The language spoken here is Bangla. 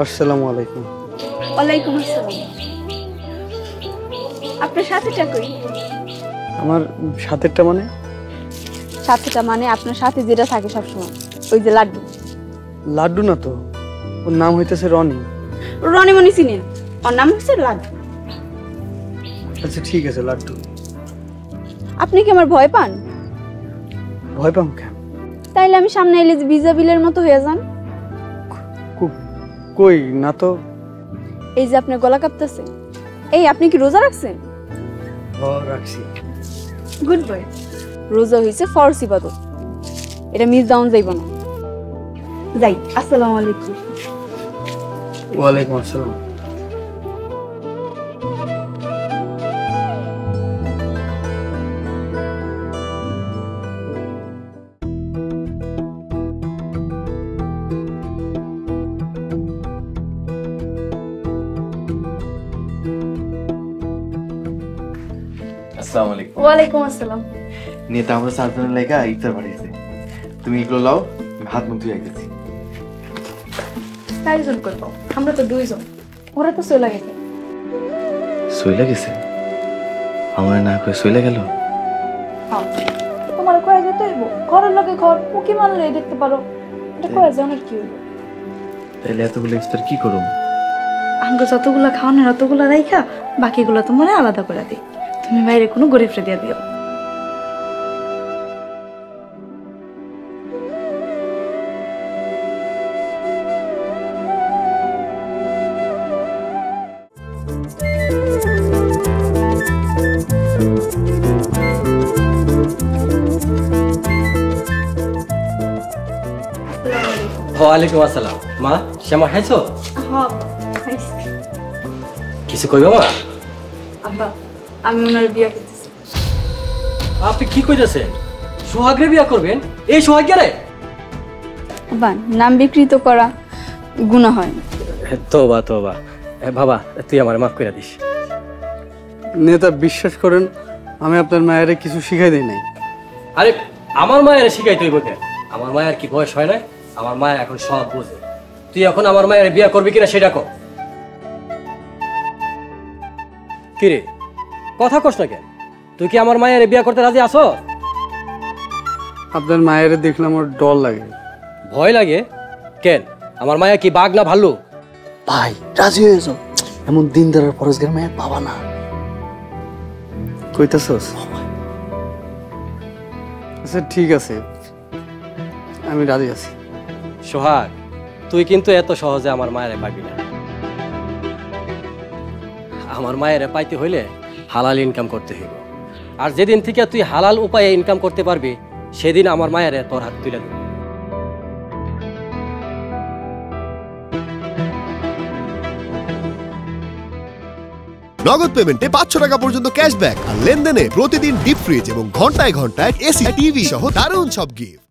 আসসালামু আলাইকুম। ওয়ালাইকুম আসসালাম। আপনার সাথেটা কই? আমার সাথেরটা মানে? সাথেটা মানে আপনার সাথে যেটা থাকে সবসময়, ওই যে লাড্ডু। লাড্ডু না তো, ওর নাম হইতেছে রনি। রনি মনি চিনেন, ওর নাম হচ্ছে লাড্ডু। আচ্ছা ঠিক আছে, লাড্ডু। আপনি কি আমার ভয় পান? ভয় পাম কেন? তাইলে আমি সামনে এলে যে ভিজা বিলের মতো হয়ে যান। কই না তো। এই যে আপনার গলা কাঁপতেছে, এই আপনি কি রোজা রাখছেন? রাখছি। Good boy. রোজা হইছে ফরজ ইবাদত, এটা মিস ডাউন যাইব না। যাই, আসসালামু আলাইকুম। ওয়ালাইকুম আসসালাম। আসসালামু আলাইকুম। ওয়ালাইকুম আসসালাম। নেতা আমরা চারজনের লাইগা ইফতার বাড়িয়েছে, তুমি এগুলো লাও, আমি হাত মুখ ধুয়ে আইতেছি। চারজন করব, আমরা তো দুইজন, ওরা তো চলে গেছে। সইলা গেছে? আমার না করে সইলা গেল? তোমার কয়ে যেতে হইব, ঘরের লগে ঘর উকি মারলে দেখতে পারো, এটা কয়ে যে অনেক কি হইব। তাইলে এতগুলো ইফতার কি করুম? আমাকে যতগুলা খাওয়ানোর অতগুলা রাইখা বাকিগুলো তোমার আলাদা করে দিই, তুমি বাইরে কোনো গরিবরে দিয়ে দিও। ওয়ালাইকুম আসসালাম। মা, শ্যামা খাইছো? হ্যাঁ, কিছু কইবা মা? আব্বা, আমি ওনার বিয়ে করতেছি। আপনি কি কইতেছেন? সোহাগরে বিয়া করবেন? এই সোহাগরে? আব্বা, নাম বিকৃত করা গুনাহ হয়। তোবা তোবা। বাবা, তুই আমার মাফ করে দিস। নেতা, বিশ্বাস করেন আমি আপনার মায়ের কিছু শিখাই দেই নাই। আরে আমার মায়ের শিখাই তুই বলতে, আমার মায়ের কি বয়স হয় না? আমার মায়ের এখন সব বোঝে। তুই এখন আমার মায়ের বিয়া করবি কিনা সেটা কর। কিরে, কথা কস না কেন? তুই কি আমার মায়ের বিয়া করতে রাজি আছো? আপনার মায়ের দেখলাম ওর ডর লাগে। ভয় লাগে কেন? আমার মায়া কি বাঘ না ভাল্লু? ভাই রাজি হয়ে যাও, এমন দিন দাঁড়ার পরশগের মেয়ে বাবা না। কইতাছস? আচ্ছা ঠিক আছে, আমি রাজি আছি। সোহাগ, তুই কিন্তু এত সহজে আমার মায়ের পাবি না। আমার মায়ের পাইতে হইলে হালাল ইনকাম করতে হইব, আর যেদিন থেকে তুই হালাল উপায়ে ইনকাম করতে পারবি সেদিন আমার মায়ের তোর হাত তুলে দেব। নগদ পেমেন্টে 500 টাকা পর্যন্ত ক্যাশব্যাক আর লেনদেনে প্রতিদিন ডিপ ফ্রিজ এবং ঘন্টায় ঘন্টায় এসি টিভি সহ দারুণ সব গিফট।